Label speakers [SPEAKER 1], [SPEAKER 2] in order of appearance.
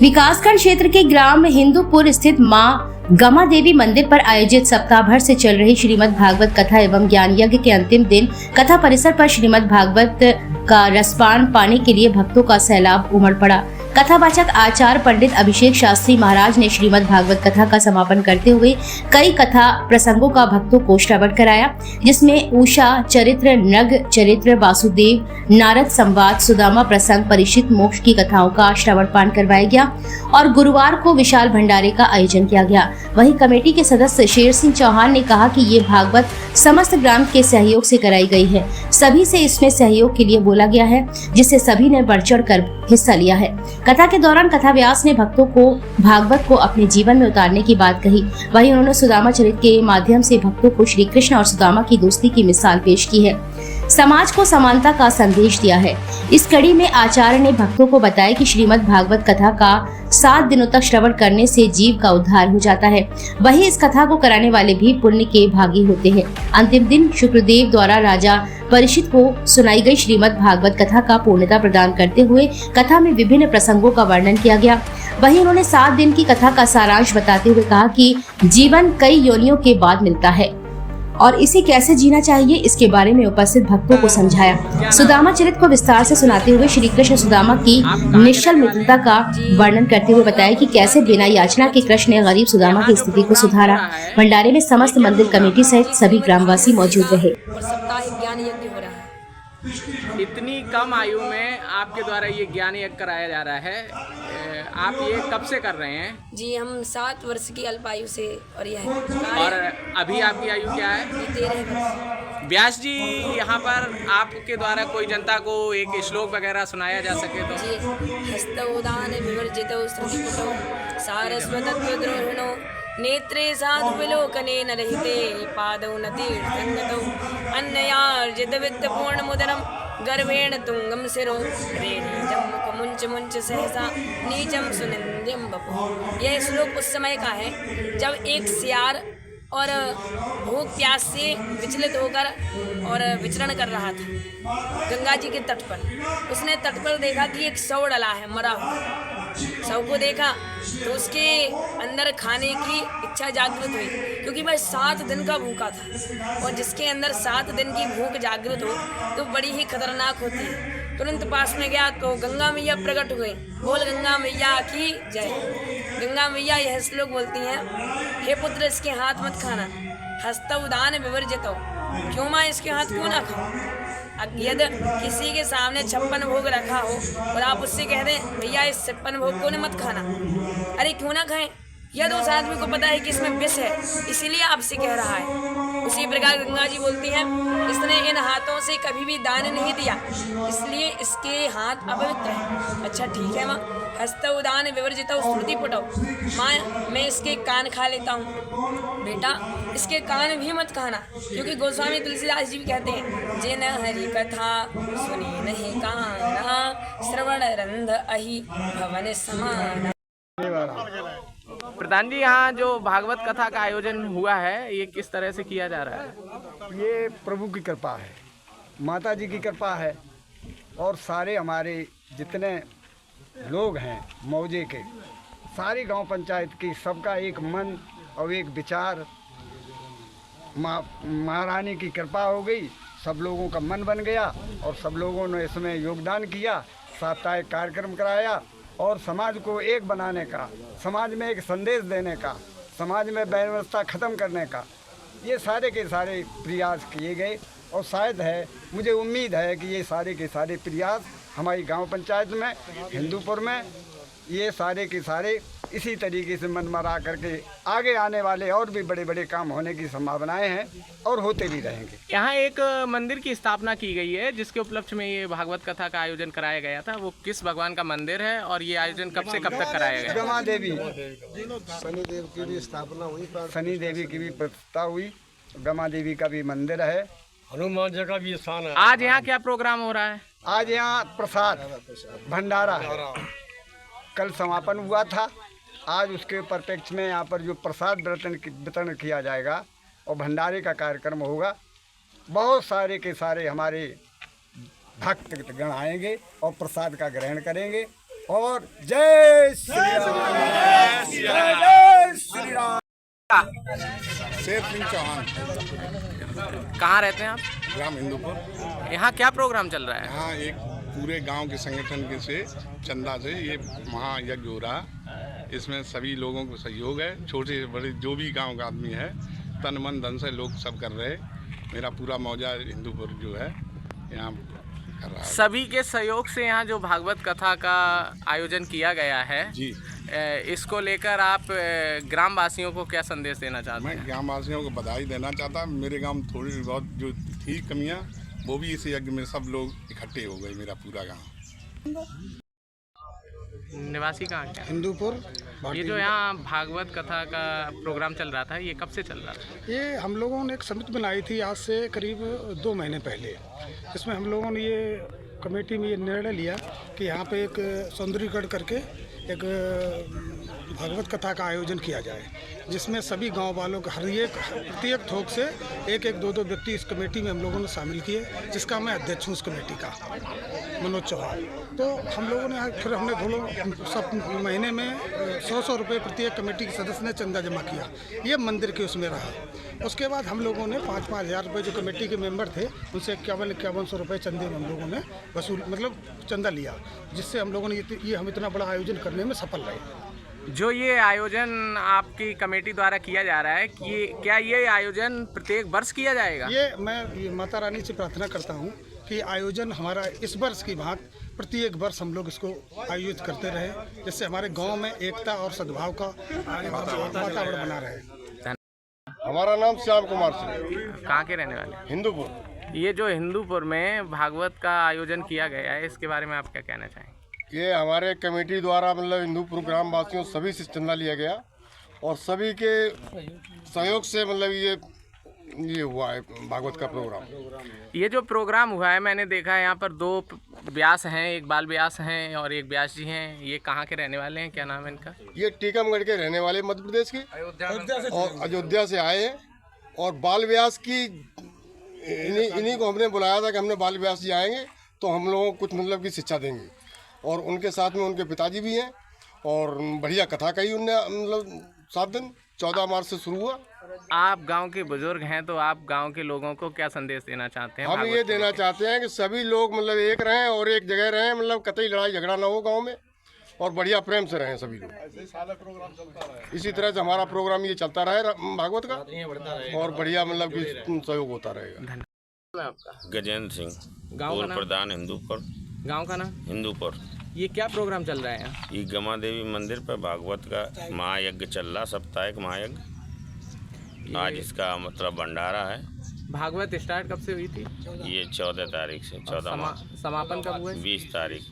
[SPEAKER 1] विकासखंड क्षेत्र के ग्राम हिंदूपुर स्थित मां गमा देवी मंदिर पर आयोजित सप्ताह भर से चल रही श्रीमद् भागवत कथा एवं ज्ञान यज्ञ के अंतिम दिन कथा परिसर पर श्रीमद् भागवत का रसपान पाने के लिए भक्तों का सैलाब उमड़ पड़ा। कथावाचक आचार्य पंडित अभिषेक शास्त्री महाराज ने श्रीमद् भागवत कथा का समापन करते हुए कई कथा प्रसंगों का भक्तों को श्रवण कराया, जिसमें उषा चरित्र, नग चरित्र, वासुदेव, नारद संवाद, सुदामा प्रसंग, परीक्षित मोक्ष की कथाओं का श्रवण पान करवाया गया और गुरुवार को विशाल भंडारे का आयोजन किया गया। वहीं कमेटी के सदस्य शेर सिंह चौहान ने कहा कि ये भागवत समस्त ग्राम के सहयोग से कराई गई है। सभी से इसमें सहयोग के लिए बोला गया है, जिससे सभी ने बढ़ चढ़ कर हिस्सा लिया है। कथा के दौरान कथा व्यास ने भक्तों को भागवत को अपने जीवन में उतारने की बात कही। वहीं उन्होंने सुदामा चरित्र के माध्यम से भक्तों को श्री कृष्ण और सुदामा की दोस्ती की मिसाल पेश की है, समाज को समानता का संदेश दिया है। इस कड़ी में आचार्य ने भक्तों को बताया कि श्रीमद् भागवत कथा का 7 दिनों तक श्रवण करने से जीव का उद्धार हो जाता है। वहीं इस कथा को कराने वाले भी पुण्य के भागी होते हैं। अंतिम दिन शुक्रदेव द्वारा राजा परीक्षित को सुनाई गई श्रीमद् भागवत कथा का पूर्णता प्रदान करते हुए कथा में विभिन्न प्रसंगों का वर्णन किया गया। वहीं उन्होंने 7 दिन की कथा का सारांश बताते हुए कहा कि जीवन कई योनियों के बाद मिलता है और इसे कैसे जीना चाहिए, इसके बारे में उपस्थित भक्तों को समझाया। सुदामा चरित्र को विस्तार से सुनाते हुए श्री कृष्ण सुदामा की निश्चल मित्रता का वर्णन करते हुए बताया कि कैसे बिना याचना के कृष्ण ने गरीब सुदामा की स्थिति को सुधारा। भंडारे में समस्त मंदिर कमेटी सहित सभी ग्रामवासी मौजूद रहे।
[SPEAKER 2] इतनी कम आयु में आपके द्वारा ये ज्ञान यज्ञ कराया जा रहा है, आप ये कब से कर रहे हैं?
[SPEAKER 3] जी हम 7 वर्ष की अल्पायु से और यह
[SPEAKER 2] और अभी आपकी आयु क्या है?
[SPEAKER 3] 13 वर्ष।
[SPEAKER 2] व्यास जी, यहाँ पर आपके द्वारा कोई जनता को एक श्लोक वगैरह सुनाया जा सके तो?
[SPEAKER 3] जी हस्तौदान विवर्जितौ श्रुतिपुटौ सारस्वतत्वद्रोहिणौ नेत्रे साधु विलोकने नरहिते पादौ न तीर्थंगतौ अन्नयार्जित वित्तपूर्णमुदरं गर्भेण तुंगम सिरो रेणीजं मुखमुंच मुंच सहसा नीचम सुनिंद्यम बपु। यह श्लोक उस समय का है जब एक सियार और भूख प्यास से विचलित होकर और विचरण कर रहा था गंगा जी के तट पर। उसने तट पर देखा कि एक शव डला है, मरा हुआ। शव को देखा तो उसके अंदर खाने की इच्छा जागृत हुई, क्योंकि वह 7 दिन का भूखा था और जिसके अंदर 7 दिन की भूख जागृत हो तो बड़ी ही खतरनाक होती है। तुरंत पास में गया तो गंगा मैया प्रकट हुई। बोल गंगा मैया की जय। गंगा मैया यह श्लोक बोलती हैं, हे पुत्र इसके हाथ मत खाना, हस्तौदान विवर्जितौ। क्यों माँ इसके हाथ क्यों ना खाओ? यदि किसी के सामने 56 भोग रखा हो और आप उससे कह दें भैया इस 56 भोग को मत खाना, अरे क्यों ना खाएं? यदि उस आदमी को पता है कि इसमें विष है, इसीलिए आपसे कह रहा है। उसी प्रकार गंगा जी बोलती हैं, इसने इन हाथों से कभी भी दान नहीं दिया, इसलिए इसके हाथ अपवित्र हैं। अच्छा ठीक है माँ, हस्तौदान विवर्जितौ श्रुतिपुटौ। माँ मैं इसके कान खा लेता हूँ। बेटा इसके कान भी मत खाना, क्योंकि गोस्वामी तुलसीदास जी भी कहते हैं, जिन हरि कथा सुनी नहीं काना श्रवण रंध अहि भवन समान।
[SPEAKER 2] प्रधान जी, यहाँ जो भागवत कथा का आयोजन हुआ है ये किस तरह से किया जा रहा है?
[SPEAKER 4] ये प्रभु की कृपा है, माता जी की कृपा है और सारे हमारे जितने लोग हैं मौजे के, सारी गांव पंचायत की, सबका एक मन और एक विचार, महारानी की कृपा हो गई, सब लोगों का मन बन गया और सब लोगों ने इसमें योगदान किया। साप्ताहिक कार्यक्रम कराया और समाज को एक बनाने का, समाज में एक संदेश देने का, समाज में व्यवस्था ख़त्म करने का, ये सारे के सारे प्रयास किए गए। और शायद है, मुझे उम्मीद है कि ये सारे के सारे प्रयास हमारी गांव पंचायत में, हिंदूपुर में, ये सारे के सारे इसी तरीके से मन मरा करके आगे आने वाले और भी बड़े बड़े काम होने की संभावनाएं हैं और होते भी रहेंगे।
[SPEAKER 2] यहाँ एक मंदिर की स्थापना की गई है जिसके उपलक्ष्य में ये भागवत कथा का आयोजन कराया गया था। वो किस भगवान का मंदिर है और ये आयोजन कब से कब तक कराया गया?
[SPEAKER 4] गमा देवी,
[SPEAKER 5] शनि देव की भी स्थापना हुई,
[SPEAKER 4] शनि देवी की भी प्रतिष्ठा हुई, गमा देवी का भी मंदिर है,
[SPEAKER 5] हनुमान जी का भी स्थान है।
[SPEAKER 2] आज यहाँ क्या प्रोग्राम हो रहा है?
[SPEAKER 4] आज यहाँ प्रसाद भंडारा है, कल समापन हुआ था, आज उसके परिप्रेक्ष्य में यहाँ पर जो प्रसाद वितरण किया जाएगा और भंडारे का कार्यक्रम होगा। बहुत सारे के सारे हमारे भक्तगण आएंगे और प्रसाद का ग्रहण करेंगे और जय श्री राम, जय श्री राम।
[SPEAKER 6] शेर सिंह चौहान,
[SPEAKER 2] कहाँ रहते हैं आप?
[SPEAKER 6] ग्राम हिंदूपुर।
[SPEAKER 2] यहाँ क्या प्रोग्राम चल रहा है?
[SPEAKER 6] यहाँ एक पूरे गांव के संगठन के से चंदा से ये महायज्ञ हो रहा। इसमें सभी लोगों को सहयोग है, छोटे बड़े जो भी गांव का आदमी है, तन मन धन से लोग सब कर रहे। मेरा पूरा मौजा हिंदूपुर जो है यहाँ कर रहा है।
[SPEAKER 2] सभी के सहयोग से यहाँ जो भागवत कथा का आयोजन किया गया है
[SPEAKER 6] जी,
[SPEAKER 2] इसको लेकर आप ग्राम वासियों को क्या संदेश देना चाहते
[SPEAKER 6] मैं
[SPEAKER 2] हैं?
[SPEAKER 6] ग्राम वासियों को बधाई देना चाहता। मेरे गांव में थोड़ी बहुत जो थी कमियां, वो भी इस यज्ञ में सब लोग इकट्ठे हो गए। मेरा पूरा गांव।
[SPEAKER 2] निवासी कहाँ के हैं?
[SPEAKER 5] हिंदूपुर।
[SPEAKER 2] ये जो यहाँ भागवत कथा का प्रोग्राम चल रहा था, ये कब से चल रहा था?
[SPEAKER 5] ये हम लोगों ने एक समिति बनाई थी आज से करीब 2 महीने पहले। इसमें हम लोगों ने ये कमेटी में ये निर्णय लिया कि यहाँ पे एक सौंदर्यीकरण करके एक भागवत कथा का आयोजन किया जाए, जिसमें सभी गांव वालों का प्रत्येक थोक से 1-2 व्यक्ति इस कमेटी में हम लोगों ने शामिल किए, जिसका मैं अध्यक्ष हूँ उस कमेटी का, मनोज चौहान। तो हम लोगों ने फिर हमने सब महीने में 100 रुपये प्रत्येक कमेटी के सदस्य ने चंदा जमा किया। ये मंदिर के उसमें रहा। उसके बाद हम लोगों ने 5-5 हज़ार रुपये जो कमेटी के मेंबर थे उनसे 51-5100 रुपये चंदे में हम लोगों ने वसूल चंदा लिया, जिससे हम लोगों ने ये हम इतना बड़ा आयोजन करने में सफल रहे।
[SPEAKER 2] जो ये आयोजन आपकी कमेटी द्वारा किया जा रहा है, कि क्या ये आयोजन प्रत्येक वर्ष किया जाएगा?
[SPEAKER 5] मैं माता रानी से प्रार्थना करता हूँ कि आयोजन हमारा इस वर्ष की भांति प्रत्येक वर्ष हम लोग इसको आयोजित करते रहे, जिससे हमारे गांव में एकता और सद्भाव का वातावरण बना रहे।
[SPEAKER 6] हमारा नाम श्याम कुमार सिंह,
[SPEAKER 2] कहाँ के रहने वाले?
[SPEAKER 6] हिंदूपुर।
[SPEAKER 2] ये जो हिंदूपुर में भागवत का आयोजन किया गया है, इसके बारे में आप क्या कहना चाहेंगे?
[SPEAKER 6] ये हमारे कमेटी द्वारा मतलब हिंदूपुर ग्राम वासियों सभी से चंदा लिया गया और सभी के सहयोग से मतलब ये हुआ है भागवत का प्रोग्राम।
[SPEAKER 2] ये जो प्रोग्राम हुआ है, मैंने देखा है यहाँ पर 2 व्यास हैं, एक बाल व्यास हैं और एक व्यास जी हैं। ये कहाँ के रहने वाले हैं, क्या नाम है इनका?
[SPEAKER 6] ये टीकमगढ़ के रहने वाले मध्य प्रदेश के और अयोध्या से आए हैं। और बाल व्यास की इन्हीं को हमने बुलाया था कि हमने बाल व्यास जी आएंगे तो हम लोगों को कुछ मतलब की शिक्षा देंगे, और उनके साथ में उनके पिताजी भी हैं और बढ़िया कथा कही उनने मतलब 7 दिन 14 मार्च से शुरू हुआ।
[SPEAKER 2] आप गांव के बुजुर्ग हैं, तो आप गांव के लोगों को क्या संदेश देना चाहते हैं?
[SPEAKER 6] हम ये देना चाहते हैं कि सभी लोग मतलब एक रहें और एक जगह रहें, मतलब कतई लड़ाई झगड़ा ना हो गांव में, और बढ़िया प्रेम से रहें सभी लोग। इसी तरह से हमारा प्रोग्राम ये चलता रहे भागवत का, और बढ़िया मतलब कि सहयोग होता रहेगा।
[SPEAKER 7] गजेंद्र सिंह,
[SPEAKER 2] गाँव का
[SPEAKER 7] पूर्व
[SPEAKER 2] नाम?
[SPEAKER 7] प्रधान हिंदूपुर।
[SPEAKER 2] गाँव का नाम?
[SPEAKER 7] हिंदूपुर।
[SPEAKER 2] ये क्या प्रोग्राम चल रहा है?
[SPEAKER 7] ये गमा देवी मंदिर पर भागवत का महायज्ञ चल रहा, साप्ताहिक महायज्ञ। आज इसका मतलब भंडारा है।
[SPEAKER 2] भागवत स्टार्ट कब से हुई थी?
[SPEAKER 7] ये 14 तारीख से, 14 मार्च।
[SPEAKER 2] समापन कब हुआ?
[SPEAKER 7] 20 तारीख।